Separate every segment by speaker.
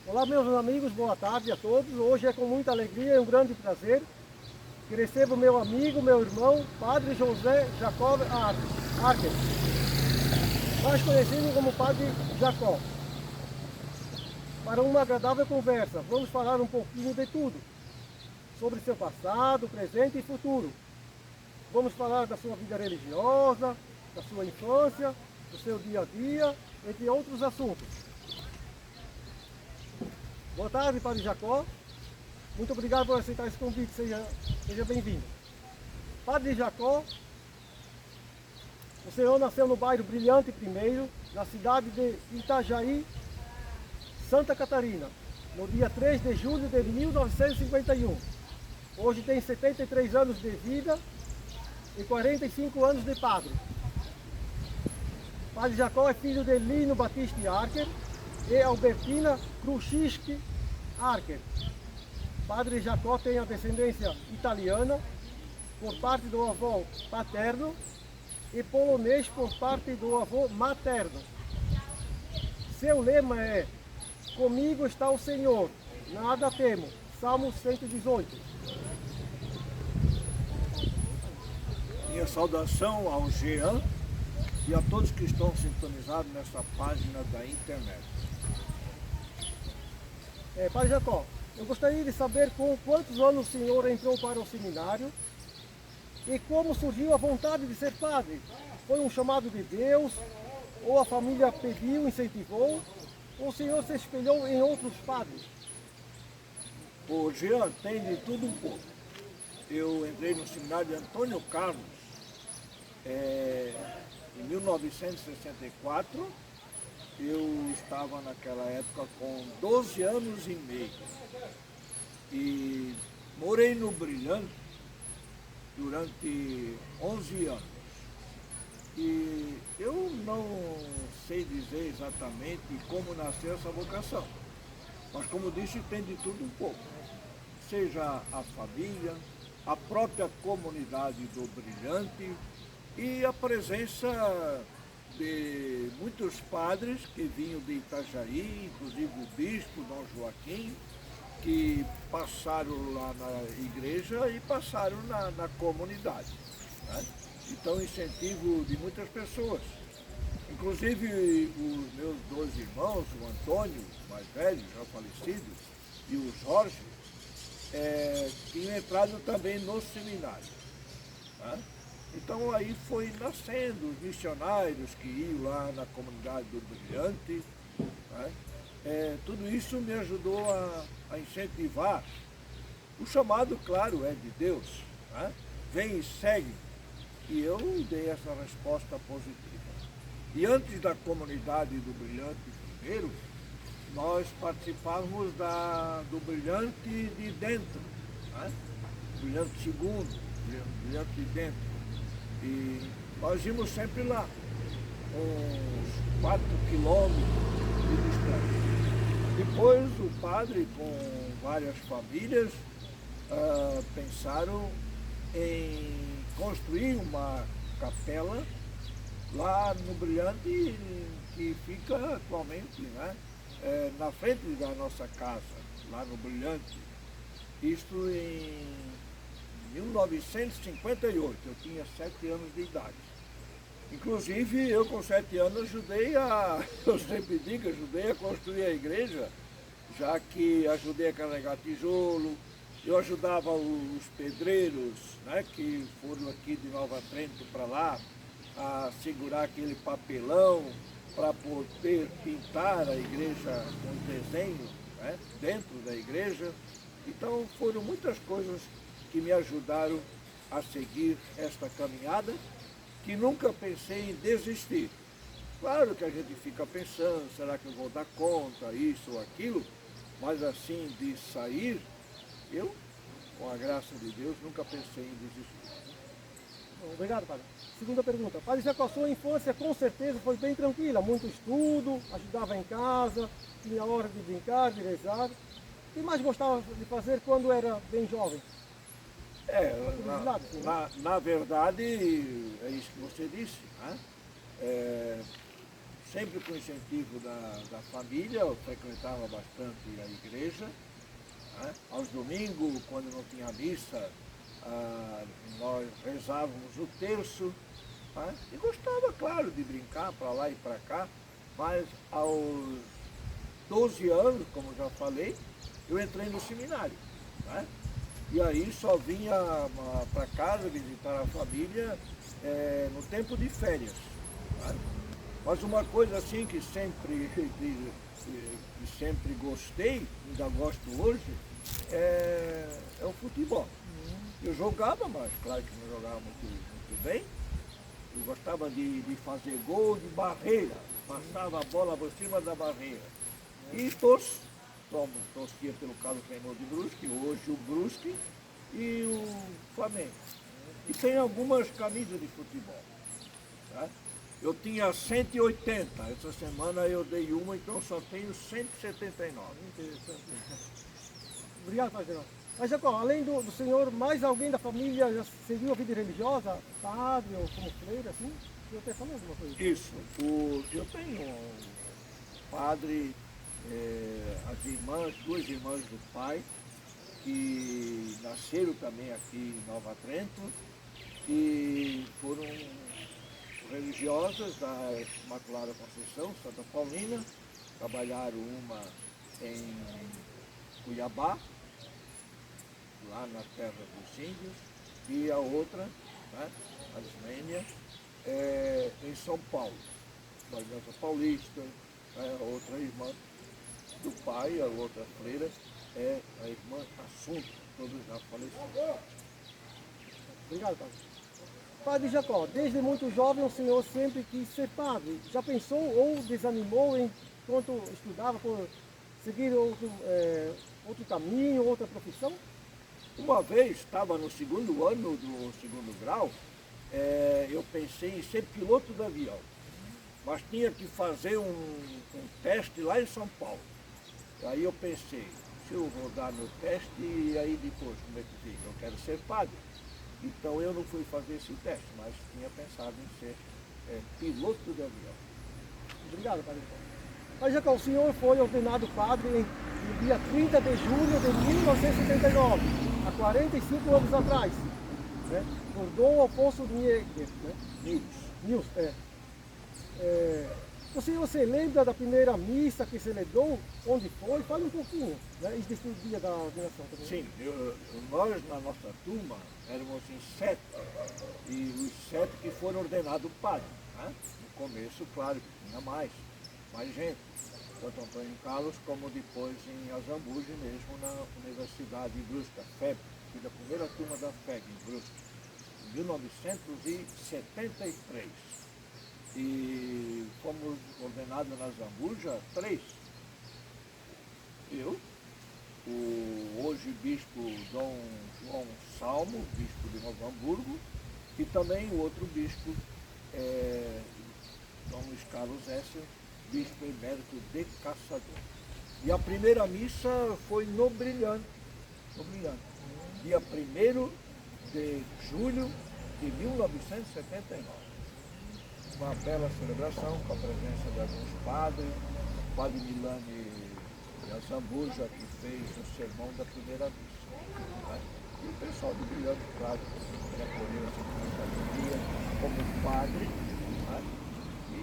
Speaker 1: Olá, meus amigos, boa tarde a todos. Hoje é com muita alegria e um grande prazer que recebo meu amigo, meu irmão, Padre José Jacob Archer, mais conhecido como Padre Jacó, para uma agradável conversa. Vamos falar um pouquinho de tudo, sobre seu passado, presente e futuro. Vamos falar da sua vida religiosa, da sua infância, do seu dia a dia, entre outros assuntos. Boa tarde, Padre Jacó. Muito obrigado por aceitar esse convite. Seja bem-vindo. Padre Jacó, o senhor nasceu no bairro Brilhante I, na cidade de Itajaí, Santa Catarina, no dia 3 de julho de 1951. Hoje tem 73 anos de vida e 45 anos de padre. Padre Jacó é filho de Lino Batista Archer e Albertina Kruszewski Archer. Padre Jacó tem a descendência italiana por parte do avô paterno e polonês por parte do avô materno. Seu lema é: comigo está o Senhor, nada temo. Salmo 118.
Speaker 2: Minha saudação ao Jean e a todos que estão sintonizados nessa página da internet.
Speaker 1: Padre Jacó, eu gostaria de saber com quantos anos o senhor entrou para o seminário e como surgiu a vontade de ser padre. Foi um chamado de Deus, ou a família pediu, incentivou, ou o senhor se espelhou em outros padres?
Speaker 2: O Jean tem de tudo um pouco. Eu entrei no seminário de Antônio Carlos em 1964. Eu estava naquela época com 12 anos e meio e morei no Brilhante durante 11 anos. E eu não sei dizer exatamente como nasceu essa vocação, mas como disse, tem de tudo um pouco. Seja a família, a própria comunidade do Brilhante e a presença de muitos padres que vinham de Itajaí, inclusive o bispo Dom Joaquim, que passaram lá na igreja e passaram na comunidade, né? Então, incentivo de muitas pessoas. Inclusive, os meus dois irmãos, o Antônio, mais velho, já falecido, e o Jorge, tinham entrado também no seminário, né? Então aí foi nascendo os missionários que iam lá na comunidade do Brilhante, né? Tudo isso me ajudou a incentivar. O chamado, claro, é de Deus, né? Vem e segue. E eu dei essa resposta positiva. E antes da comunidade do Brilhante primeiro, nós participávamos do Brilhante de dentro, né? Brilhante segundo, Brilhante de dentro. E nós íamos sempre lá, uns 4 quilômetros de distância. Depois o padre, com várias famílias, pensaram em construir uma capela lá no Brilhante, que fica atualmente, né, na frente da nossa casa, lá no Brilhante. Isto em 1958, eu tinha 7 anos de idade. Inclusive, eu com 7 anos eu sempre digo, ajudei a construir a igreja, já que ajudei a carregar tijolo, eu ajudava os pedreiros, né, que foram aqui de Nova Trento para lá, a segurar aquele papelão para poder pintar a igreja com desenho, né, dentro da igreja. Então foram muitas coisas que me ajudaram a seguir esta caminhada, que nunca pensei em desistir. Claro que a gente fica pensando, será que eu vou dar conta, isso ou aquilo, mas assim, de sair, eu, com a graça de Deus, nunca pensei em desistir.
Speaker 1: Obrigado, padre. Segunda pergunta. Padre Jacó, a sua infância com certeza foi bem tranquila, muito estudo, ajudava em casa, tinha hora de brincar, de rezar. O que mais gostava de fazer quando era bem jovem?
Speaker 2: Na verdade, é isso que você disse, né? sempre com incentivo da família, eu frequentava bastante a igreja. Né? Aos domingos, quando não tinha missa, nós rezávamos o terço. Né? E gostava, claro, de brincar para lá e para cá, mas aos 12 anos, como já falei, eu entrei no seminário. Né? E aí só vinha para casa visitar a família no tempo de férias. Né? Mas uma coisa assim que sempre gostei, ainda gosto hoje, é o futebol. Eu jogava, mas claro que não jogava muito bem. Eu gostava de fazer gol de barreira, passava a bola por cima da barreira. E torcia pelo Carlos Reinaldo de Brusque, hoje o Brusque e o Flamengo. E tem algumas camisas de futebol. Tá? Eu tinha 180, essa semana eu dei uma, então só tenho 179.
Speaker 1: Interessante. Obrigado, Padre Jacó. Mas, Jacó, além do senhor, mais alguém da família já seguiu a vida religiosa? Padre ou como freira, assim? O senhor tem falado alguma coisa?
Speaker 2: Isso. Eu tenho um padre, as irmãs, duas irmãs do pai, que nasceram também aqui em Nova Trento e foram religiosas da Imaculada Conceição, Santa Paulina. Trabalharam uma em Cuiabá, lá na terra dos índios, e a outra, né, a Ismênia, em São Paulo, na Aliança Paulista. A outra irmã do pai, a outra freira, é a irmã Assunta, todos já falecidos.
Speaker 1: Obrigado, Padre. Padre Jacó, desde muito jovem o senhor sempre quis ser padre. Já pensou ou desanimou enquanto estudava por seguir outro caminho, outra profissão?
Speaker 2: Uma vez, estava no segundo ano do segundo grau, eu pensei em ser piloto de avião, mas tinha que fazer um teste lá em São Paulo. Aí eu pensei, se eu rodar meu teste, e aí depois, como é que fica? Eu quero ser padre. Então eu não fui fazer esse teste, mas tinha pensado em ser piloto de avião.
Speaker 1: Obrigado, Padre Jacó. Padre Jacó, o senhor foi ordenado padre no dia 30 de julho de 1979, há 45 anos atrás, né? Por Dom Afonso Nieger, né? Nils, O senhor se lembra da primeira missa que celebrou? Onde foi? Fale um pouquinho, né? E desse dia da ordenação também.
Speaker 2: Sim, nós na nossa turma éramos em 7, e os 7 que foram ordenados padre. Né? No começo, claro que tinha mais gente, tanto Antônio Carlos como depois em Azambuja mesmo, na Universidade de Brusque, a FEB, fui da primeira turma da FEB em Brusque, em 1973. E fomos ordenados na Zambuja 3. Eu, o hoje bispo Dom João Salmo, bispo de Novo Hamburgo, e também o outro bispo, Dom Luiz Carlos Essel, bispo emérito de Caçador. E a primeira missa foi no Brilhante, dia 1º de julho de 1979. Uma bela celebração com a presença de alguns padres, o padre Milani de Azambuja, que fez o sermão da primeira missa. Né? E o pessoal do Brilhante, claro, que acolheu essa alegria como padre. Né? E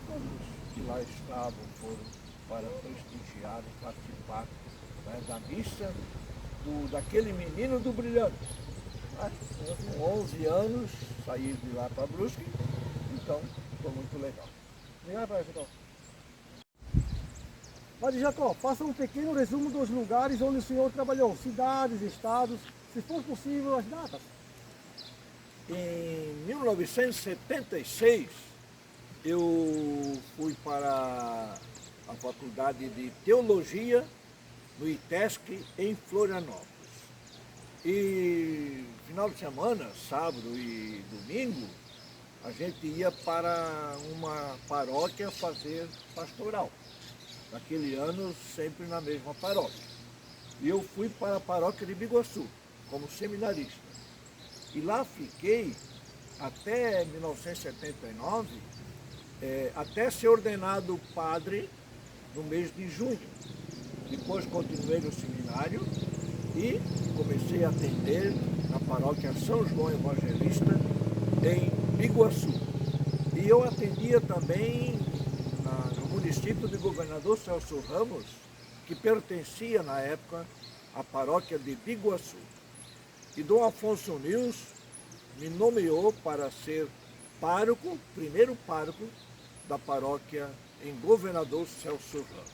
Speaker 2: todos que lá estavam foram para prestigiar e participar, né, da missa daquele menino do Brilhante. Né? Com 11 anos, saí de lá para Brusque. Então, foi muito legal.
Speaker 1: Obrigado, Padre Jacó. Padre Jacó, faça um pequeno resumo dos lugares onde o senhor trabalhou, cidades, estados, se for possível, as datas.
Speaker 2: Em 1976, eu fui para a Faculdade de Teologia no ITESC, em Florianópolis. E final de semana, sábado e domingo, a gente ia para uma paróquia fazer pastoral. Naquele ano, sempre na mesma paróquia. E eu fui para a paróquia de Biguaçu, como seminarista. E lá fiquei até 1979, até ser ordenado padre no mês de junho. Depois continuei no seminário e comecei a atender na paróquia São João Evangelista, em Biguaçu. E eu atendia também no município de Governador Celso Ramos, que pertencia na época à paróquia de Biguaçu. E Dom Afonso Nils me nomeou para ser pároco, primeiro pároco da paróquia em Governador Celso Ramos.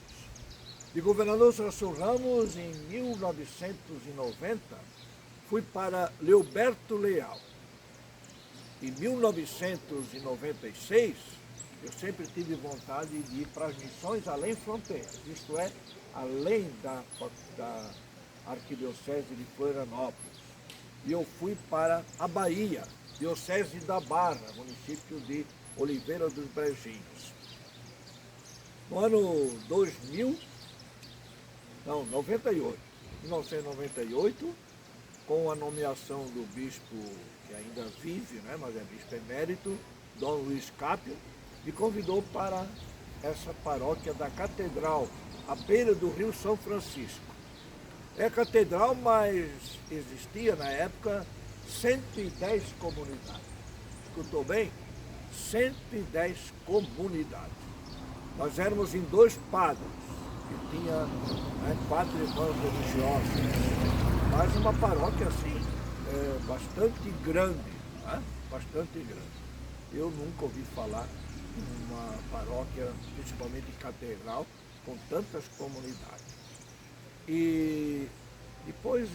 Speaker 2: De Governador Celso Ramos, em 1990, fui para Leoberto Leal. Em 1996, eu sempre tive vontade de ir para as missões além fronteiras, isto é, além da Arquidiocese de Florianópolis. E eu fui para a Bahia, Diocese da Barra, município de Oliveira dos Brejinhos. No ano 1998, com a nomeação do bispo, que ainda vive, né, mas é bispo emérito, Dom Luiz Capio, me convidou para essa paróquia da Catedral, à beira do Rio São Francisco. É catedral, mas existia na época 110 comunidades. Escutou bem? 110 comunidades. Nós éramos em 2 padres, que tinha 4 irmãos religiosos, mas uma paróquia assim, bastante grande, né? Bastante grande. Eu nunca ouvi falar de uma paróquia, principalmente catedral, com tantas comunidades. E depois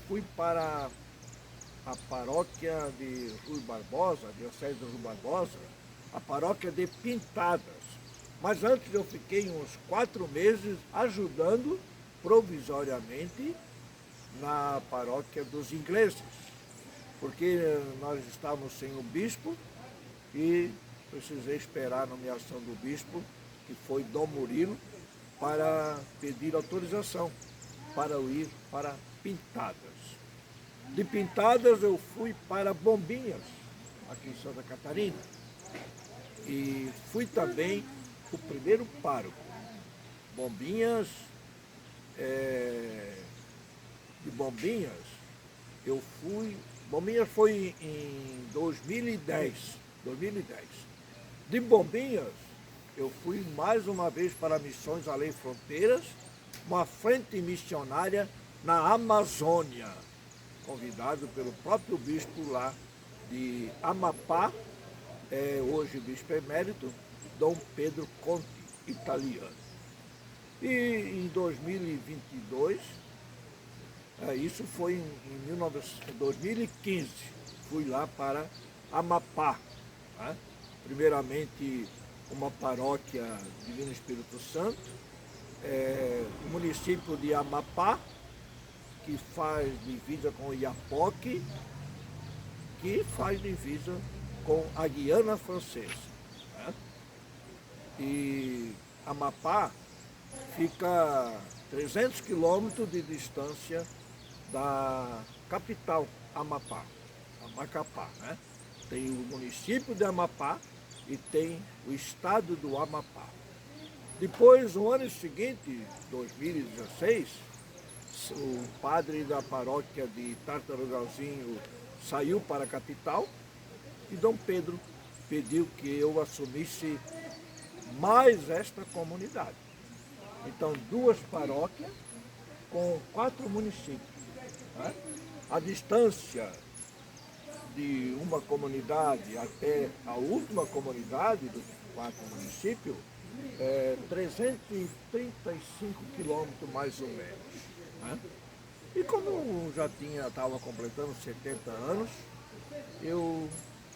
Speaker 2: fui para a paróquia de Rui Barbosa, a Diocese de Rui Barbosa, a paróquia de Pintadas. Mas antes eu fiquei uns 4 meses ajudando provisoriamente na paróquia dos ingleses, porque nós estávamos sem o bispo e precisei esperar a nomeação do bispo, que foi Dom Murilo, para pedir autorização para eu ir para Pintadas. De Pintadas eu fui para Bombinhas, aqui em Santa Catarina, e fui também o primeiro pároco. Bombinhas, de Bombinhas, Bombinhas foi em 2010. De Bombinhas, eu fui mais uma vez para Missões Além Fronteiras, uma frente missionária na Amazônia, convidado pelo próprio bispo lá de Amapá, hoje bispo emérito, Dom Pedro Conti, italiano. E em 2022, isso foi em 2015, fui lá para Amapá, né? Primeiramente uma paróquia Divino Espírito Santo, o município de Amapá, que faz divisa com Iapoque, que faz divisa com a Guiana Francesa, né? E Amapá fica 300 quilômetros de distância da capital, Amapá, Macapá, né? Tem o município de Amapá e tem o estado do Amapá. Depois, no ano seguinte, 2016, o padre da paróquia de Tartarugalzinho saiu para a capital e Dom Pedro pediu que eu assumisse mais esta comunidade. Então, 2 paróquias com 4 municípios, né? A distância de uma comunidade até a última comunidade dos 4 municípios é 335 quilômetros mais ou menos, né? E como eu já estava completando 70 anos, eu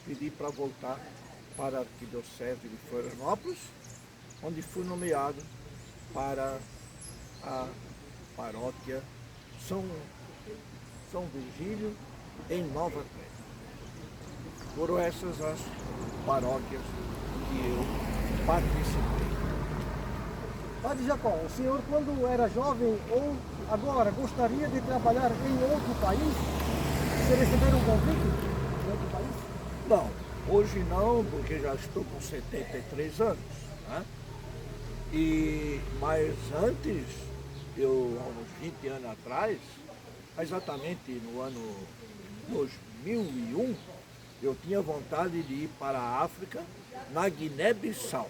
Speaker 2: pedi para voltar para a Arquidiocese de Florianópolis, onde fui nomeado para a paróquia São Virgílio, em Nova Trento. Foram essas as paróquias que eu participei.
Speaker 1: Padre Jacó, o senhor quando era jovem ou agora gostaria de trabalhar em outro país? Você recebeu um convite de outro país?
Speaker 2: Não. hoje não, porque já estou com 73 anos. Né? Mas antes, há uns 20 anos atrás, exatamente no ano 2001, eu tinha vontade de ir para a África, na Guiné-Bissau.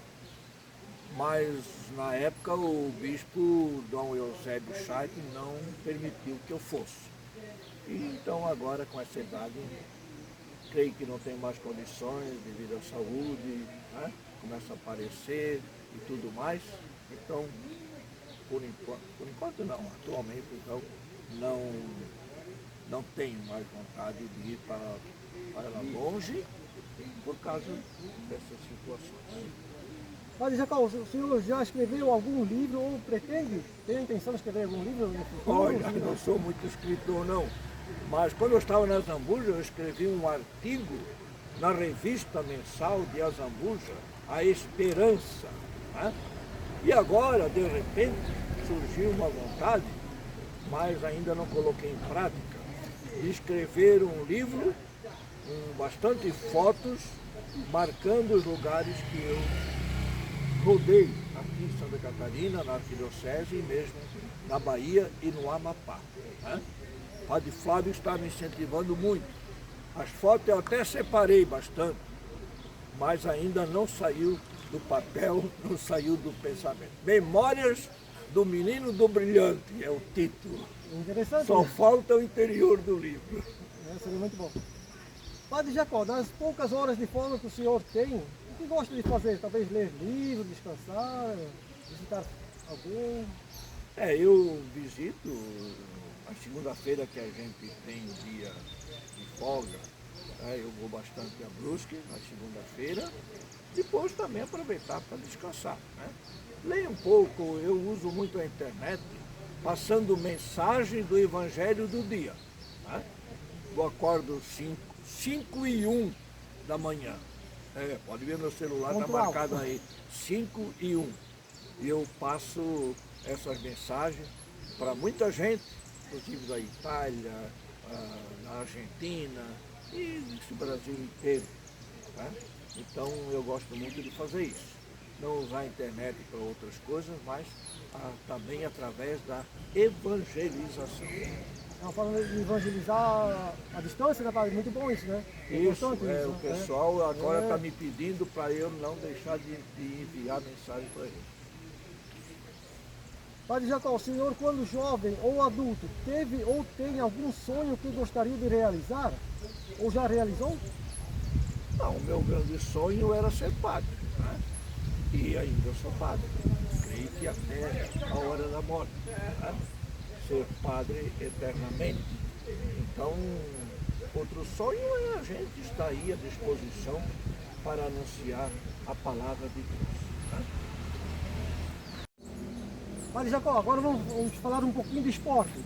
Speaker 2: Mas na época o bispo Dom Eusébio Chaik não permitiu que eu fosse. E então agora com essa idade, creio que não tenho mais condições devido à saúde, né? Começa a aparecer e tudo mais. Então, por enquanto não, atualmente então não tenho mais vontade de ir para longe por causa dessas situações.
Speaker 1: Padre Jacó, o senhor já escreveu algum livro ou pretende, tem a intenção de escrever algum livro no futuro?
Speaker 2: Olha, não sou muito escritor não, mas quando eu estava na Zambuja, eu escrevi um artigo na revista mensal de Azambuja, A Esperança. Né? E agora, de repente, surgiu uma vontade, mas ainda não coloquei em prática, de escrever um livro com bastante fotos, marcando os lugares que eu rodei aqui em Santa Catarina, na Arquidiocese e mesmo na Bahia e no Amapá. Né? O Padre Flávio está me incentivando muito. As fotos eu até separei bastante, mas ainda não saiu do papel, não saiu do pensamento. Memórias do Menino do Brilhante é o título.
Speaker 1: Interessante.
Speaker 2: Só falta o interior do livro.
Speaker 1: Seria muito bom. Padre Jacó, nas poucas horas de folga que o senhor tem, o que gosta de fazer? Talvez ler livro, descansar, visitar alguém?
Speaker 2: Eu visito, a segunda-feira que a gente tem o dia de folga, eu vou bastante a Brusque na segunda-feira, depois também aproveitar para descansar. Né? Leio um pouco, eu uso muito a internet, passando mensagem do Evangelho do dia. Né? Eu acordo 5:01 da manhã. Pode ver meu celular, está marcado aí, 5:01. E eu passo essas mensagens para muita gente, inclusive da Itália, da Argentina e do Brasil inteiro. Né? Então eu gosto muito de fazer isso. Não usar a internet para outras coisas, mas também através da evangelização.
Speaker 1: Uma forma de evangelizar a distância, né, Padre? Muito bom isso, né?
Speaker 2: Isso, o pessoal agora está me pedindo para eu não deixar de enviar mensagem para eles.
Speaker 1: Padre Jacó, o senhor, quando jovem ou adulto, teve ou tem algum sonho que gostaria de realizar? Ou já realizou?
Speaker 2: Não, o meu grande sonho era ser padre, né? E ainda sou padre. Creio que até a hora da morte. Né? Ser padre eternamente. Então, outro sonho é a gente estar aí à disposição para anunciar a palavra de Deus. Né?
Speaker 1: Padre Jacó, agora vamos falar um pouquinho de esporte.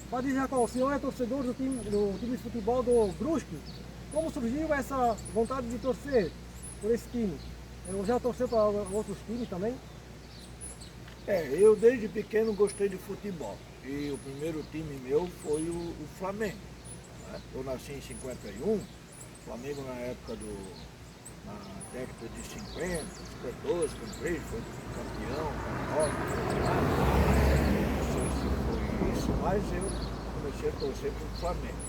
Speaker 1: Padre Jacó, o senhor é torcedor do time de futebol do Brusque. Como surgiu essa vontade de torcer por esse time? Eu já torceu para outros times também?
Speaker 2: Eu desde pequeno gostei de futebol. E o primeiro time meu foi o Flamengo. Né? Eu nasci em 51, o Flamengo na época na década de 50, 52, 53, foi campeão, não sei se foi isso, mas eu comecei a torcer para o Flamengo.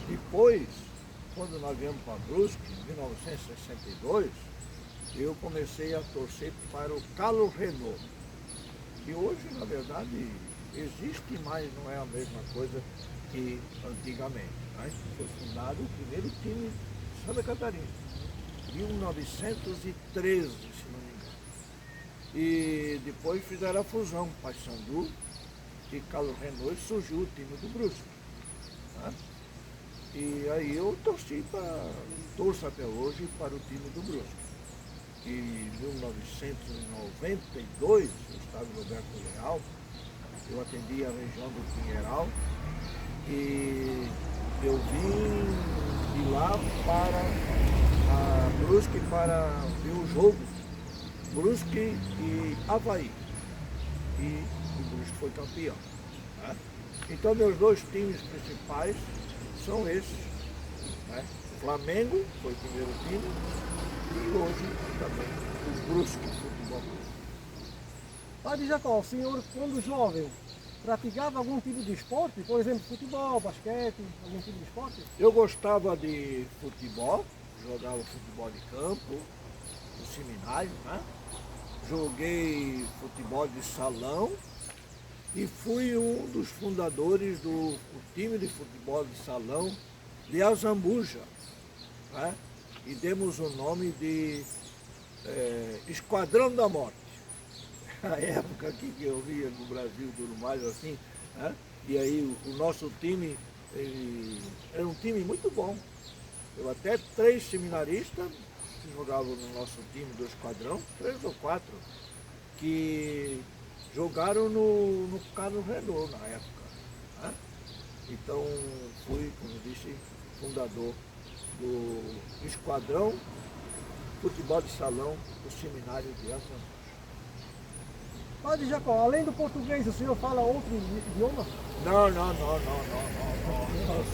Speaker 2: Depois, quando nós viemos para Brusque, em 1962, eu comecei a torcer para o Carlos Renault. E hoje, na verdade, existe, mas não é a mesma coisa que antigamente. Né? Foi fundado o primeiro time de Santa Catarina, 1913, se não me engano. E depois fizeram a fusão, Paysandu e Carlos Renault, e surgiu o time do Brusque. Né? E aí eu torço até hoje para o time do Brusque. Em 1992, eu estava em Roberto Leal, eu atendi a região do Pinheiral e eu vim de lá para a Brusque para ver o jogo, Brusque e Avaí. E o Brusque foi campeão. Né? Então meus dois times principais são esses. Né? Flamengo foi o primeiro time
Speaker 1: Padre Jacó, o senhor, quando jovem, praticava algum tipo de esporte? Por exemplo, futebol, basquete, algum tipo de esporte?
Speaker 2: Eu gostava de futebol, jogava futebol de campo, no seminário, né? Joguei futebol de salão e fui um dos fundadores do time de futebol de salão de Azambuja, né? E demos o nome de Esquadrão da Morte. A época aqui que eu via no Brasil, tudo mais assim, né? E aí o nosso time era um time muito bom. Eu até 3 seminaristas que jogavam no nosso time do esquadrão, 3 ou 4, que jogaram no Carlos Renault na época, né? Então fui, como disse, fundador do Esquadrão Futebol de Salão do Seminário de Azambuja.
Speaker 1: Padre Jacó, além do português, o senhor fala outro idioma?
Speaker 2: Não,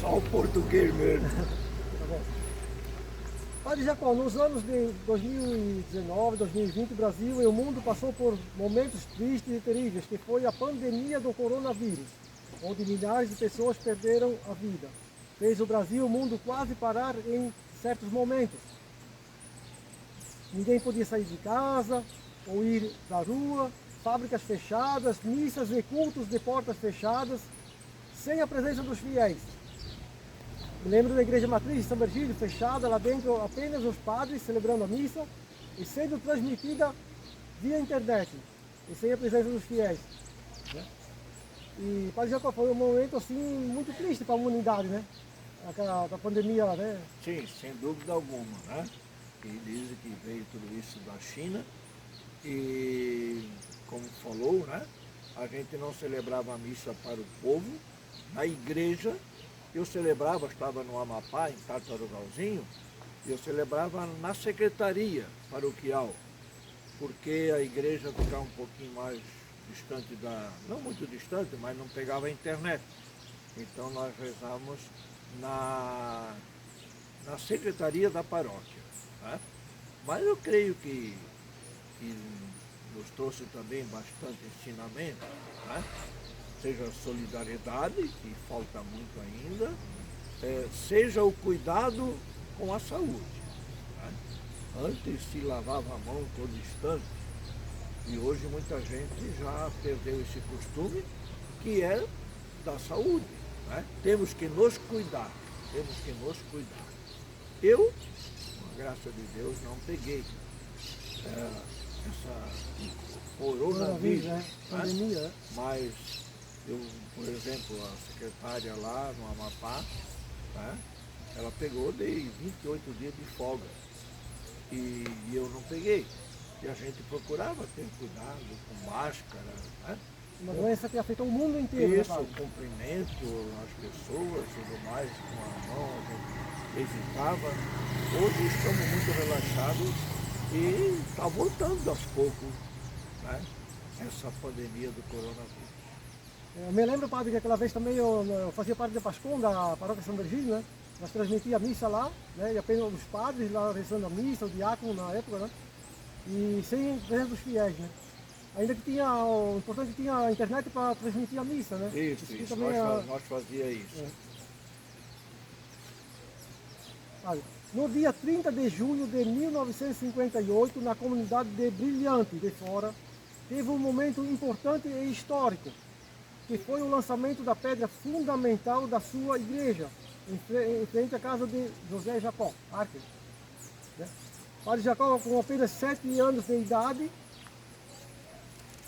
Speaker 2: só o português mesmo.
Speaker 1: Tá bom. Padre Jacó, nos anos de 2019, 2020, o Brasil e o mundo passou por momentos tristes e terríveis, que foi a pandemia do coronavírus, onde milhares de pessoas perderam a vida. Fez o Brasil e o mundo quase parar em certos momentos. Ninguém podia sair de casa ou ir da rua, fábricas fechadas, missas e cultos de portas fechadas, sem a presença dos fiéis. Me lembro da igreja matriz de São Virgílio, fechada, lá dentro apenas os padres celebrando a missa e sendo transmitida via internet, e sem a presença dos fiéis. E Padre Jacó, foi um momento assim muito triste para a humanidade, né? Aquela da pandemia, né?
Speaker 2: Sim, sem dúvida alguma, né? E dizem que veio tudo isso da China e, como falou, né? A gente não celebrava a missa para o povo, na igreja. Eu celebrava, estava no Amapá, em Tartarugalzinho, eu celebrava na secretaria paroquial, porque a igreja ficava um pouquinho mais distante não muito distante, mas não pegava a internet. Então nós rezávamos na secretaria da paróquia, né? Mas eu creio que nos trouxe também bastante ensinamento, né? Seja a solidariedade, que falta muito ainda, seja o cuidado com a saúde, né? Antes se lavava a mão todo instante, e hoje muita gente já perdeu esse costume, que é da saúde, né? Temos que nos cuidar, temos que nos cuidar. Eu, com a graça de Deus, não peguei essa coronavírus,
Speaker 1: né? Pandemia, né?
Speaker 2: Mas eu, por exemplo, a secretária lá no Amapá, né? Ela pegou, dei 28 dias de folga e eu não peguei. E a gente procurava ter cuidado com máscara, né?
Speaker 1: Uma doença que afetou o mundo inteiro.
Speaker 2: Isso, o cumprimento às pessoas, tudo mais, com a mão, a gente evitava. Hoje estamos muito relaxados e está voltando aos poucos, né? Essa pandemia do coronavírus.
Speaker 1: Eu me lembro, padre, que aquela vez também eu fazia parte da PASCOM, da paróquia São Virgílio, né? Nós transmitia a missa lá, né? E apenas os padres lá rezando a missa, o diácono na época, né? E sem presença dos fiéis, né? Ainda que tinha, o importante é que tinha a internet para transmitir a missa, né?
Speaker 2: Isso,
Speaker 1: também
Speaker 2: nós fazia isso.
Speaker 1: Olha, no dia 30 de junho de 1958, na comunidade de Brilhante de Fora, teve um momento importante e histórico, que foi o lançamento da pedra fundamental da sua igreja, em frente à casa de José Jacó Archer. Né? Padre Jacó, com apenas 7 anos de idade,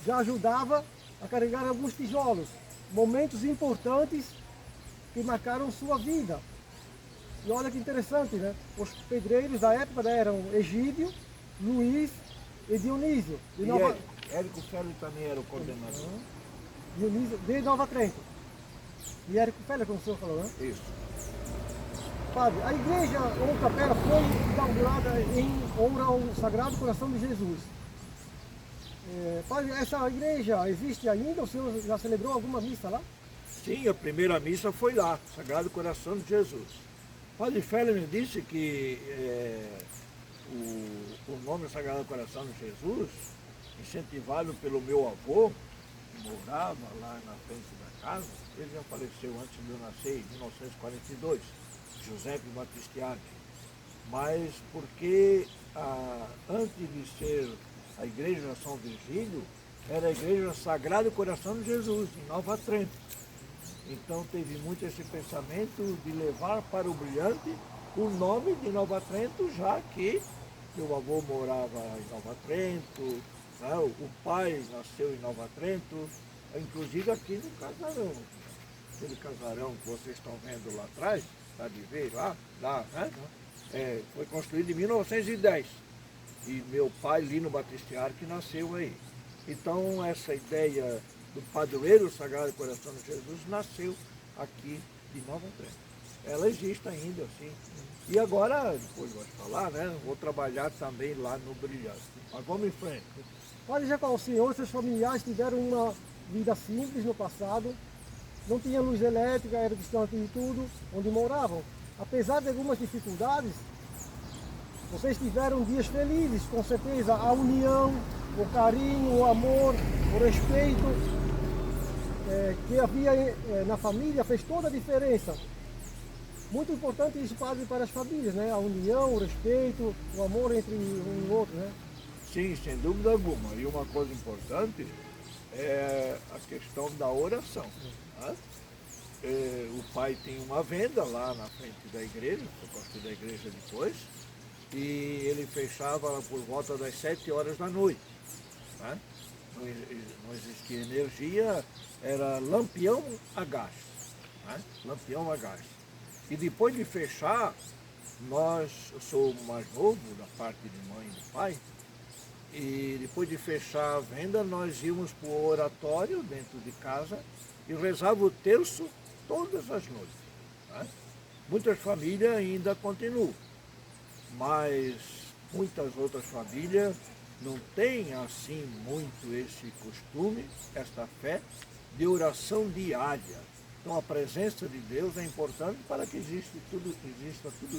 Speaker 1: já ajudava a carregar alguns tijolos, momentos importantes que marcaram sua vida. E olha que interessante, né? Os pedreiros da época eram Egídio, Luiz e Dionísio.
Speaker 2: Érico Félix também era o coordenador.
Speaker 1: Dionísio de Nova Trento. E Érico Félix, como o senhor falou, né?
Speaker 2: Isso.
Speaker 1: Padre, a igreja ou capela foi inaugurada em honra ao Sagrado Coração de Jesus. Padre, essa igreja existe ainda? O senhor já celebrou alguma missa lá?
Speaker 2: Sim, a primeira missa foi lá, Sagrado Coração de Jesus. Padre Félix me disse que o nome Sagrado Coração de Jesus incentivado pelo meu avô, que morava lá na frente da casa. Ele já faleceu antes de eu nascer, em 1942, Giuseppe Battistiani. Mas porque antes de ser a igreja São Virgílio, era a igreja Sagrado Coração de Jesus, em Nova Trento. Então teve muito esse pensamento de levar para o Brilhante o nome de Nova Trento, já que meu avô morava em Nova Trento, né? O pai nasceu em Nova Trento, inclusive aqui no casarão. Aquele casarão que vocês estão vendo lá atrás, está de ver lá, né? Foi construído em 1910. E meu pai, Lino Battistiani, que nasceu aí. Então essa ideia do padroeiro Sagrado Coração de Jesus nasceu aqui de Nova Trento. Ela existe ainda, assim. E agora, depois vou falar, né? Vou trabalhar também lá no Brilhante. Mas vamos em frente.
Speaker 1: Padre Jacó, o senhor e seus familiares tiveram uma vida simples no passado, não tinha luz elétrica, era distante de tudo, onde moravam. Apesar de algumas dificuldades, vocês tiveram dias felizes, com certeza. A união, o carinho, o amor, o respeito que havia na família fez toda a diferença. Muito importante isso, padre, para as famílias, né? A união, o respeito, o amor entre um e outro, né?
Speaker 2: Sim, sem dúvida alguma. E uma coisa importante é a questão da oração. Né? O pai tem uma venda lá na frente da igreja, eu gosto da igreja depois, e ele fechava por volta das 7 horas da noite. Né? Não existia energia, era lampião a gás. Né? Lampião a gás. E depois de fechar, eu sou o mais novo da parte de mãe e de pai, e depois de fechar a venda, nós íamos para o oratório dentro de casa e rezava o terço todas as noites. Né? Muitas famílias ainda continuam, mas muitas outras famílias não têm assim muito esse costume, esta fé de oração diária. Então a presença de Deus é importante para que exista tudo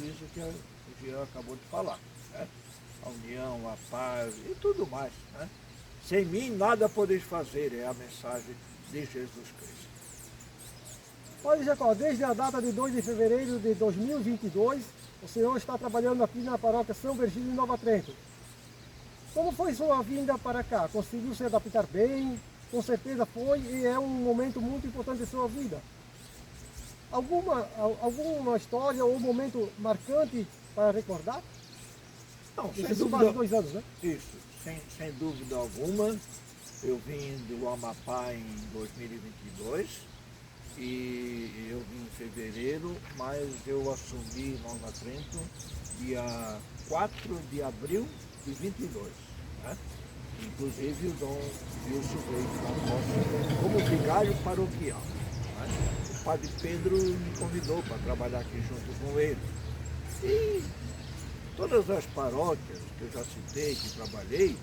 Speaker 2: isso que a Jean acabou de falar. Né? A união, a paz e tudo mais. Né? Sem mim nada podeis fazer, é a mensagem de Jesus Cristo.
Speaker 1: Padre Jacó, desde a data de 2 de fevereiro de 2022, o senhor está trabalhando aqui na paróquia São Virgílio, em Nova Trento. Como foi sua vinda para cá? Conseguiu se adaptar bem? Com certeza foi e é um momento muito importante de sua vida. Alguma história ou momento marcante para recordar?
Speaker 2: Não, sem
Speaker 1: Esses
Speaker 2: dúvida,
Speaker 1: quase 2 anos, né?
Speaker 2: isso, sem dúvida alguma. Eu vim do Amapá em 2022 e eu vim em fevereiro, mas eu assumi Nova Trento dia 4 de abril de 22. Né? Inclusive o Dom Wilson veio como vigário paroquial. Né? O Padre Pedro me convidou para trabalhar aqui junto com ele. E todas as paróquias que eu já citei, que trabalhei,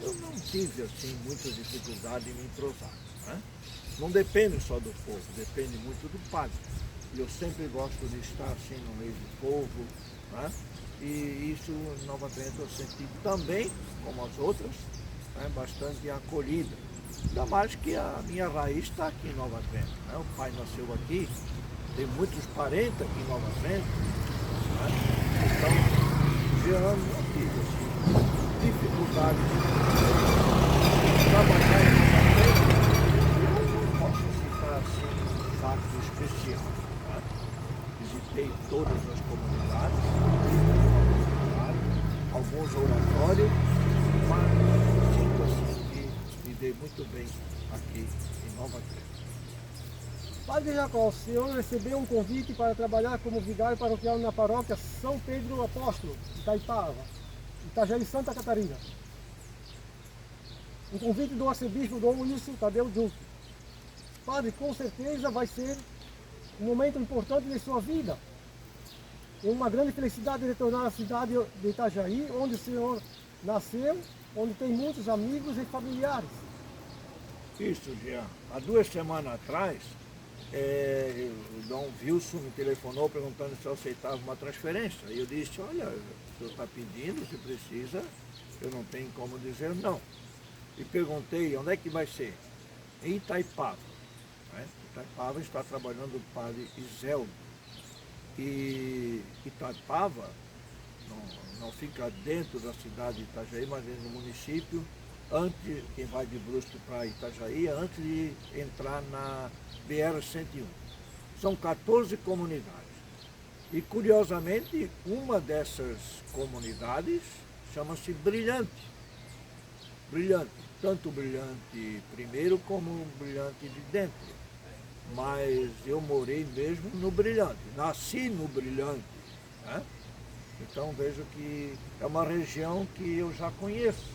Speaker 2: eu não tive assim muita dificuldade em me entrosar. Né? Não depende só do povo, depende muito do padre. E eu sempre gosto de estar assim no meio do povo. Né? E isso em Nova Trento eu senti também, como as outras, né? Bastante acolhida. Ainda mais que a minha raiz está aqui em Nova Trento. Né? O pai nasceu aqui, tem muitos parentes aqui em Nova Trento. Né? Então, Jean não tive assim, dificuldade de trabalhar em Nova Trento. Eu não posso citar assim um fato especial. Né? Visitei todas as comunidades, alguns oratórios, mas sinto assim que me dei muito bem aqui em Nova Trento.
Speaker 1: Padre Jacó, o senhor recebeu um convite para trabalhar como vigário paroquial na paróquia São Pedro Apóstolo, Itaipava, Itajaí, Santa Catarina. Um convite do arcebispo Dom Wilson Tadeu Duque. Padre, com certeza vai ser um momento importante de sua vida. É uma grande felicidade retornar à cidade de Itajaí, onde o senhor nasceu, onde tem muitos amigos e familiares.
Speaker 2: Isso, Jean. Há 2 semanas atrás, o Dom Wilson me telefonou perguntando se eu aceitava uma transferência. E eu disse, olha, o senhor está pedindo, se precisa, eu não tenho como dizer não. e perguntei onde é que vai ser. Em Itaipava. Né? Itaipava está trabalhando o padre Iseldo. E Itaipava não fica dentro da cidade de Itajaí, mas no município, antes, quem vai de Brusque para Itajaí, antes de entrar na BR-101. São 14 comunidades. E, curiosamente, uma dessas comunidades chama-se Brilhante. Brilhante, tanto Brilhante primeiro como Brilhante de dentro. Mas eu morei mesmo no Brilhante, nasci no Brilhante. Né? Então vejo que é uma região que eu já conheço.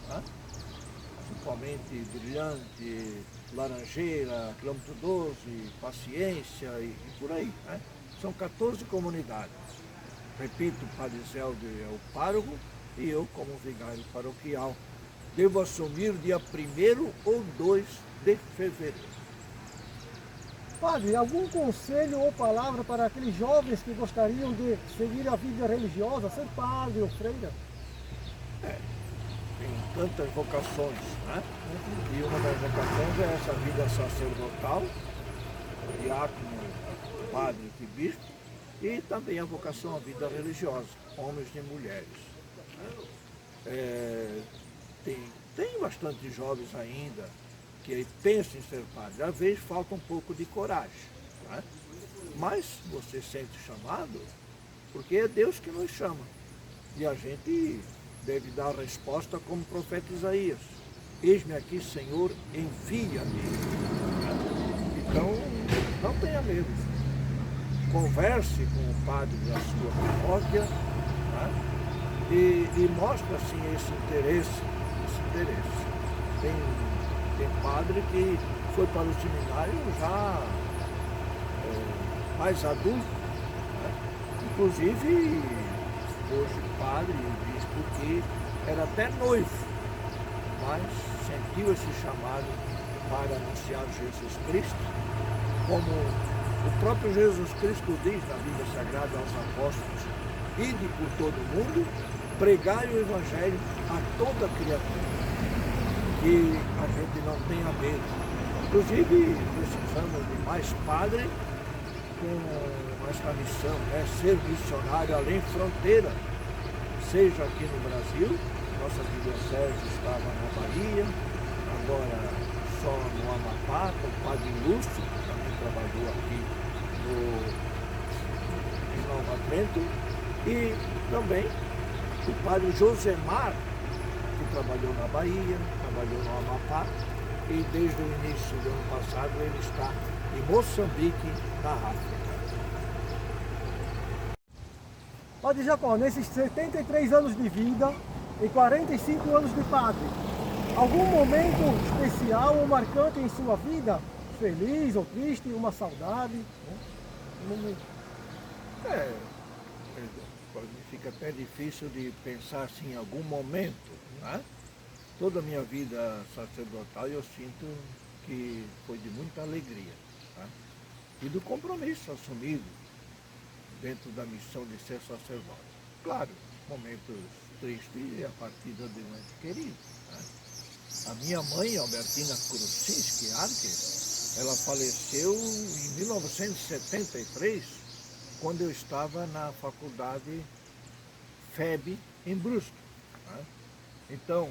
Speaker 2: Né? Principalmente Brilhante, Laranjeira, Quilômetro 12, Paciência e por aí. Né? São 14 comunidades. Repito, o Padre Zeldo é o pároco e eu, como vigário paroquial, devo assumir dia 1º ou 2 de fevereiro.
Speaker 1: Padre, algum conselho ou palavra para aqueles jovens que gostariam de seguir a vida religiosa, ser padre ou freira?
Speaker 2: Tem tantas vocações, né? E uma das vocações é essa vida sacerdotal, diácono, padre e bispo, e também a vocação à vida religiosa, homens e mulheres. Né? Tem bastante jovens ainda que pensam em ser padre. Às vezes falta um pouco de coragem. Né? Mas você sente chamado, porque é Deus que nos chama. E a gente deve dar a resposta como o profeta Isaías. Eis-me aqui, Senhor, envia-me. Então, não tenha medo. Converse com o padre da sua paróquia, né? e mostre assim esse interesse. Tem padre que foi para o seminário já mais adulto. Né? Inclusive, hoje padre e bispo que era até noivo, mas sentiu esse chamado para anunciar Jesus Cristo, como o próprio Jesus Cristo diz na Bíblia Sagrada aos apóstolos: ide por todo o mundo, pregai o Evangelho a toda criatura. Que a gente não tenha medo. Inclusive, precisamos de mais padre com esta missão, né? Ser missionário além fronteira, seja aqui no Brasil, nossa diocese estava na Bahia, agora só no Amapá, com o padre Lúcio, que também trabalhou aqui em Nova Trento, e também o padre Josemar, que trabalhou na Bahia, trabalhou no Amapá, e desde o início do ano passado ele está em Moçambique, na África.
Speaker 1: Padre Jacó, nesses 73 anos de vida e 45 anos de padre, algum momento especial ou marcante em sua vida? Feliz ou triste, uma saudade? Né?
Speaker 2: Fica até difícil de pensar assim em algum momento, né? Toda a minha vida sacerdotal eu sinto que foi de muita alegria, né? E do compromisso assumido dentro da missão de ser sacerdote. Claro, momentos tristes e a partida de um ente querido. Né? A minha mãe, Albertina Kruczynski Archer, ela faleceu em 1973, quando eu estava na faculdade FEB em Brusque. Né? Então,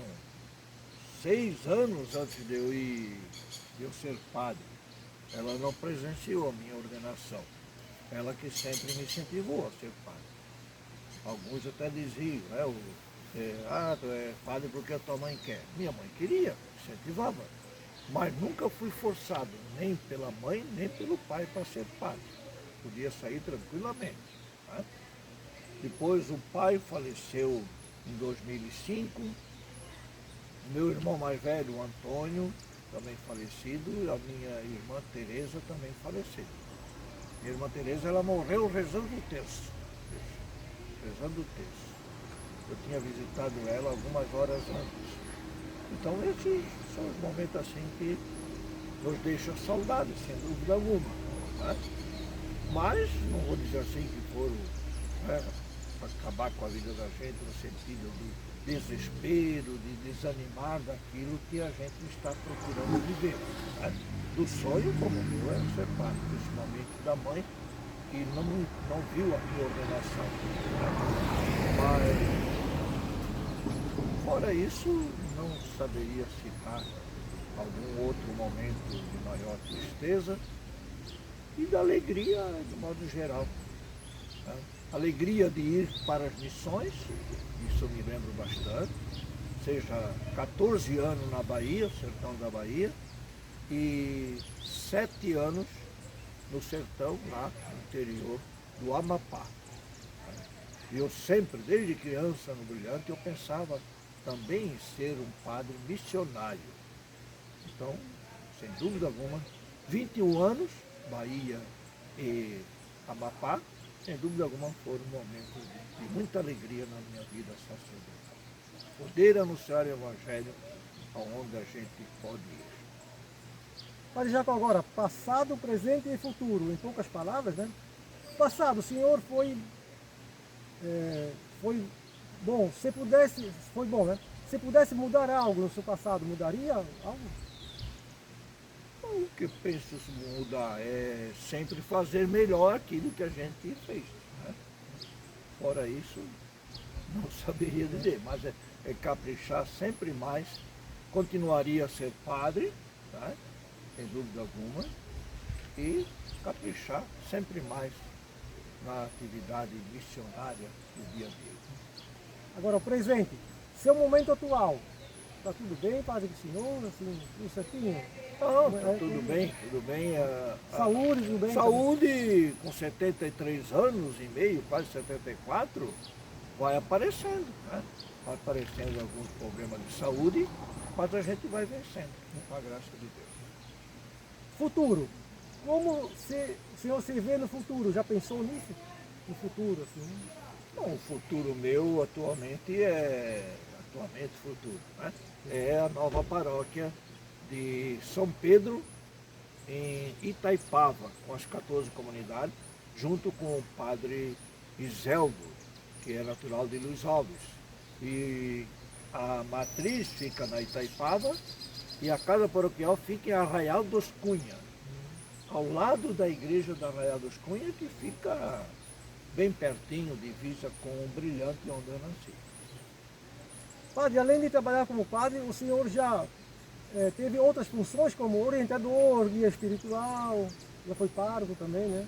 Speaker 2: 6 anos antes de eu ser padre, ela não presenciou a minha ordenação. Ela que sempre me incentivou a ser padre. Alguns até diziam, né, tu é padre porque a tua mãe quer. Minha mãe queria, incentivava. Mas nunca fui forçado, nem pela mãe, nem pelo pai, para ser padre. Podia sair tranquilamente. Né? Depois o pai faleceu em 2005. Meu irmão mais velho, o Antônio, também falecido, e a minha irmã Tereza também faleceu. Minha irmã Tereza, ela morreu rezando o terço. Rezando o terço. Eu tinha visitado ela algumas horas antes. Então esses são os momentos assim que nos deixam saudades, sem dúvida alguma. Né? Mas não vou dizer assim que foram para acabar com a vida da gente no sentido de desespero, de desanimar daquilo que a gente está procurando viver. Né? Do sonho como o meu é ser padre, principalmente da mãe, que não viu a minha ordenação. Né? Mas, fora isso, não saberia citar algum outro momento de maior tristeza e da alegria de modo geral. Né? Alegria de ir para as missões, isso eu me lembro bastante, seja 14 anos na Bahia, sertão da Bahia, e 7 anos no sertão, lá no interior do Amapá. E eu sempre, desde criança no Brilhante, eu pensava também em ser um padre missionário. Então, sem dúvida alguma, 21 anos, Bahia e Amapá, sem dúvida alguma foram momentos de muita alegria na minha vida sacerdotal. Poder anunciar o Evangelho aonde a gente pode ir.
Speaker 1: Padre Jacó, agora, passado, presente e futuro, em poucas palavras, né? Passado, o senhor foi bom, se pudesse, foi bom, né? Se pudesse mudar algo no seu passado, mudaria algo?
Speaker 2: O que eu penso mudar é sempre fazer melhor aquilo que a gente fez. Né? Fora isso, não saberia dizer, mas é caprichar sempre mais. Continuaria a ser padre, tá? Sem dúvida alguma, e caprichar sempre mais na atividade missionária do dia a dia.
Speaker 1: Agora, o presente, seu momento atual, está tudo bem, padre do senhor, assim, tudo certinho?
Speaker 2: Não, está tudo bem, tudo bem.
Speaker 1: Saúde, tudo bem?
Speaker 2: Saúde, com 73 anos e meio, quase 74, vai aparecendo, né? Vai aparecendo alguns problemas de saúde, mas a gente vai vencendo, com a graça de Deus.
Speaker 1: Futuro, como o senhor se vê no futuro? Já pensou nisso? No futuro, assim?
Speaker 2: Bom, o futuro meu atualmente futuro, né? É a nova paróquia de São Pedro, em Itaipava, com as 14 comunidades, junto com o padre Iseldo, que é natural de Luiz Alves. E a matriz fica na Itaipava e a casa paroquial fica em Arraial dos Cunha, ao lado da igreja da Arraial dos Cunha, que fica bem pertinho, divisa com o Brilhante, onde eu nasci.
Speaker 1: Padre, além de trabalhar como padre, o senhor já teve outras funções como orientador, guia espiritual, já foi pároco também, né?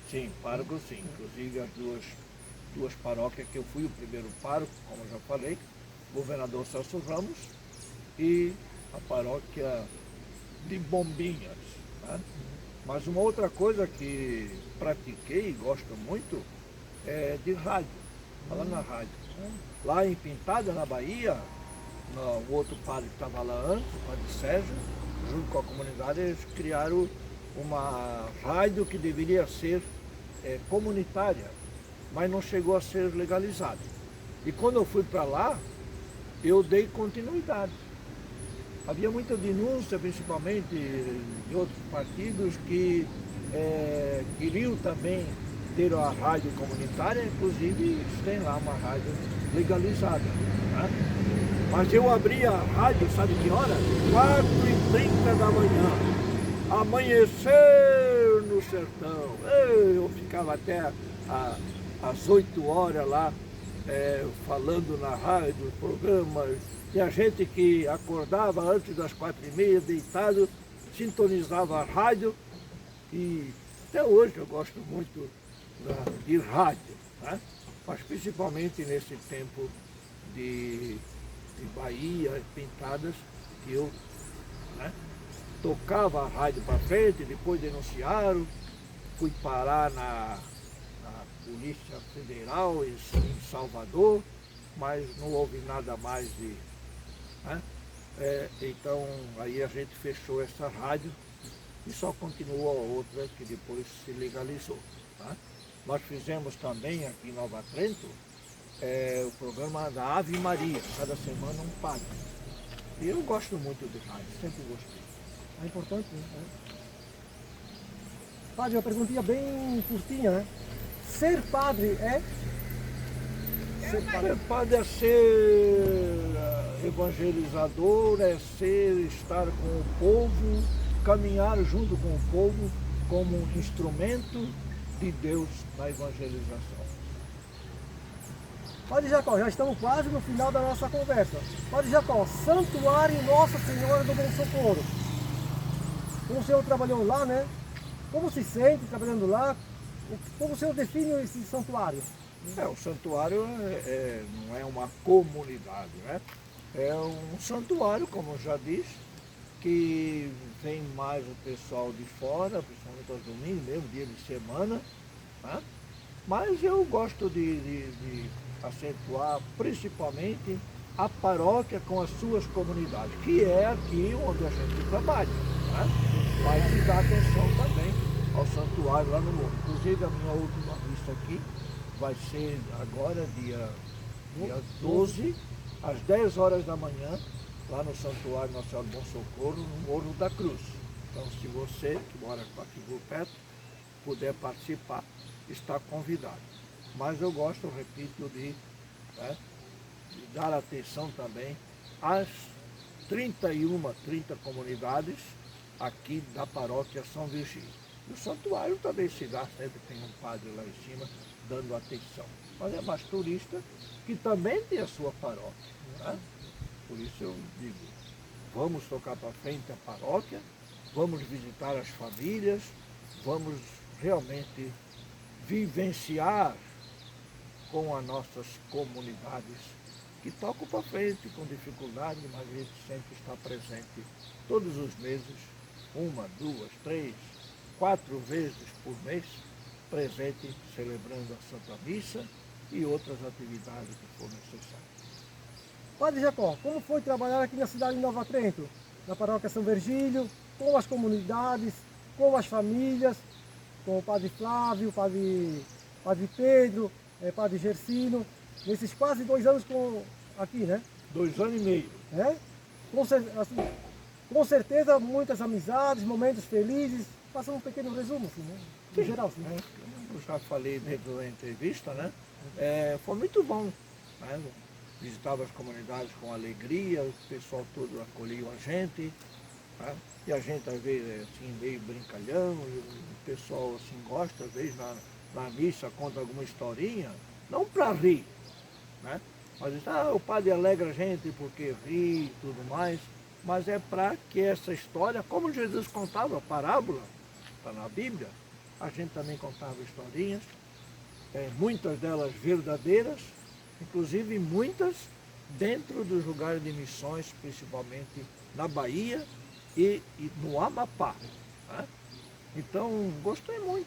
Speaker 2: Sim, pároco sim. Inclusive as duas paróquias que eu fui o primeiro pároco, como eu já falei, governador Celso Ramos, e a paróquia de Bombinhas. Né? Mas uma outra coisa que pratiquei e gosto muito é de rádio, falar na rádio. Lá em Pintada, na Bahia, o outro padre que estava lá antes, o padre Sérgio, junto com a comunidade, eles criaram uma rádio que deveria ser comunitária, mas não chegou a ser legalizada. E quando eu fui para lá, eu dei continuidade. Havia muita denúncia, principalmente de outros partidos, que queriam também ter a rádio comunitária, inclusive eles têm lá uma rádio legalizada. Né? Mas eu abri a rádio, sabe que hora? 4h30 da manhã. Amanhecer no sertão. Eu ficava até às 8 horas lá, falando na rádio, programas. Tinha gente que acordava antes das 4h30, deitado, sintonizava a rádio. E até hoje eu gosto muito de rádio, né? Mas principalmente nesse tempo de Bahia, Pintadas, que eu tocava a rádio para frente, depois denunciaram, fui parar na Polícia Federal em Salvador, mas não houve nada mais de... Né? Então aí a gente fechou essa rádio e só continuou a outra que depois se legalizou. Tá? Nós fizemos também aqui em Nova Trento o programa da Ave Maria, cada semana um padre. E eu gosto muito de rádio, sempre gostei.
Speaker 1: É importante, né? Padre, uma perguntinha bem curtinha, né? Ser padre é? ser padre?
Speaker 2: Ser padre é ser evangelizador, é estar com o povo, caminhar junto com o povo como um instrumento de Deus na evangelização.
Speaker 1: Padre Jacó, já estamos quase no final da nossa conversa. Padre Jacó, Santuário Nossa Senhora do Bom Socorro. Como o senhor trabalhou lá, né? Como se sente trabalhando lá? Como o senhor define esse santuário?
Speaker 2: O santuário não é uma comunidade, né? É um santuário, como eu já disse, que vem mais o pessoal de fora, principalmente aos domingos, mesmo dia de semana, né? Mas eu gosto de acentuar principalmente a paróquia com as suas comunidades, que é aqui onde a gente trabalha, né? Mas se dá atenção também ao santuário lá no morro. Inclusive a minha última missa aqui vai ser agora dia 12, às 10 horas da manhã, lá no Santuário Nossa Senhora do Bom Socorro, no Morro da Cruz. Então, se você, que mora aqui por perto, puder participar, está convidado. Mas eu gosto, repito, de dar atenção também às 30 comunidades aqui da paróquia São Virgílio. E o santuário também se dá, sempre tem um padre lá em cima dando atenção. Mas é mais turista que também tem a sua paróquia, né? Por isso eu digo, vamos tocar para frente a paróquia, vamos visitar as famílias, vamos realmente vivenciar com as nossas comunidades que tocam para frente com dificuldade, mas a gente sempre está presente todos os meses, 1, 2, 3, 4 vezes por mês, presente celebrando a Santa Missa e outras atividades que for necessário.
Speaker 1: Padre Jacó, como foi trabalhar aqui na cidade de Nova Trento, na paróquia São Virgílio, com as comunidades, com as famílias, com o Padre Flávio, Padre Pedro, Padre Gersino, nesses quase 2 anos aqui, né?
Speaker 2: 2 anos e meio.
Speaker 1: Com certeza, muitas amizades, momentos felizes. Faça um pequeno resumo, assim, né? Em geral, assim.
Speaker 2: Eu já falei dentro da entrevista, né? Foi muito bom, né? Visitava as comunidades com alegria, o pessoal todo acolheu a gente, né? E a gente às vezes assim, meio brincalhão, e o pessoal assim, gosta, às vezes na missa conta alguma historinha, não para rir, né? Mas o padre alegra a gente porque ri e tudo mais, mas é para que essa história, como Jesus contava a parábola, está na Bíblia, a gente também contava historinhas, muitas delas verdadeiras, inclusive muitas dentro dos lugares de missões, principalmente na Bahia e no Amapá, né? Então, gostei muito,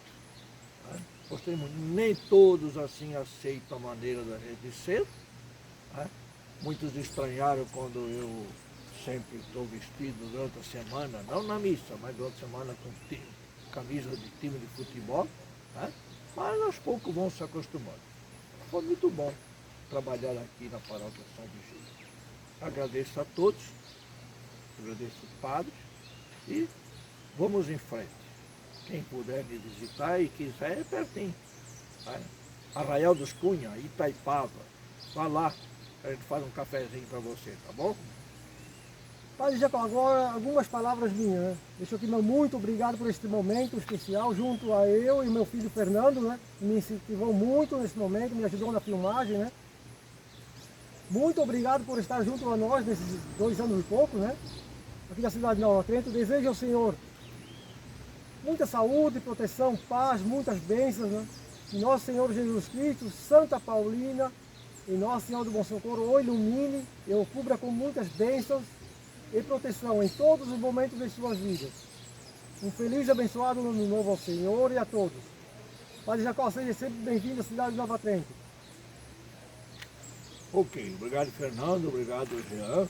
Speaker 2: né? Gostei muito. Nem todos assim aceitam a maneira da gente ser, né? Muitos estranharam quando eu sempre estou vestido durante a semana, não na missa, mas durante a semana com camisa de time de futebol, né? Mas aos poucos vão se acostumando. Foi muito bom trabalhar aqui na paróquia São Virgílio. Agradeço a todos, agradeço os padres e vamos em frente. Quem puder me visitar e quiser, é pertinho. Né? Arraial dos Cunha, Itaipava, vá lá, a gente faz um cafezinho para você, tá bom?
Speaker 1: Padre Jacó, agora algumas palavras minhas, né? Deixo aqui meu muito obrigado por este momento especial, junto a eu e meu filho Fernando, né? Me incentivou muito nesse momento, me ajudou na filmagem, né? Muito obrigado por estar junto a nós nesses 2 anos e pouco, né? Aqui na cidade de Nova Trento. Desejo ao Senhor muita saúde, proteção, paz, muitas bênçãos, né? Que nosso Senhor Jesus Cristo, Santa Paulina e Nossa Senhora do Bom Socorro o ilumine e o cubra com muitas bênçãos e proteção em todos os momentos de suas vidas. Um feliz e abençoado ano novo ao Senhor e a todos. Padre Jacó, seja sempre bem-vindo à cidade de Nova Trento.
Speaker 2: Ok, obrigado Fernando, obrigado Jean.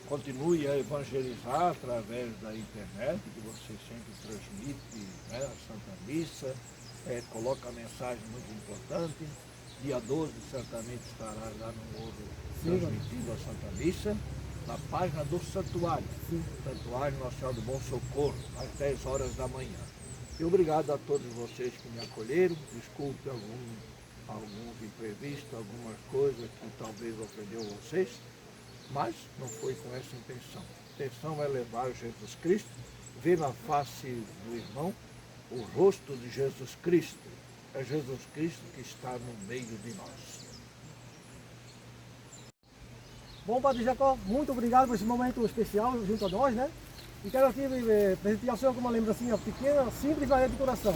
Speaker 2: Continue a evangelizar através da internet, que você sempre transmite, né, a Santa Missa, coloca mensagem muito importante. Dia 12 certamente estará lá no Morro transmitindo a Santa Missa, na página do Santuário, Santuário Nossa Senhora do Bom Socorro, às 10 horas da manhã. E obrigado a todos vocês que me acolheram, desculpe algum alguns imprevistos, algumas coisas que talvez ofendeu vocês, mas não foi com essa intenção. A intenção é levar Jesus Cristo, ver na face do irmão o rosto de Jesus Cristo. É Jesus Cristo que está no meio de nós.
Speaker 1: Bom, Padre Jacó, muito obrigado por esse momento especial junto a nós, né? E quero aqui presentear o senhor com uma lembrancinha pequena, simples, mas de coração.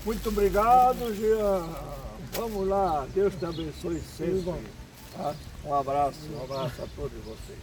Speaker 2: Muito obrigado, Jean. Vamos lá, Deus te abençoe sempre. Tá? Um abraço a todos vocês.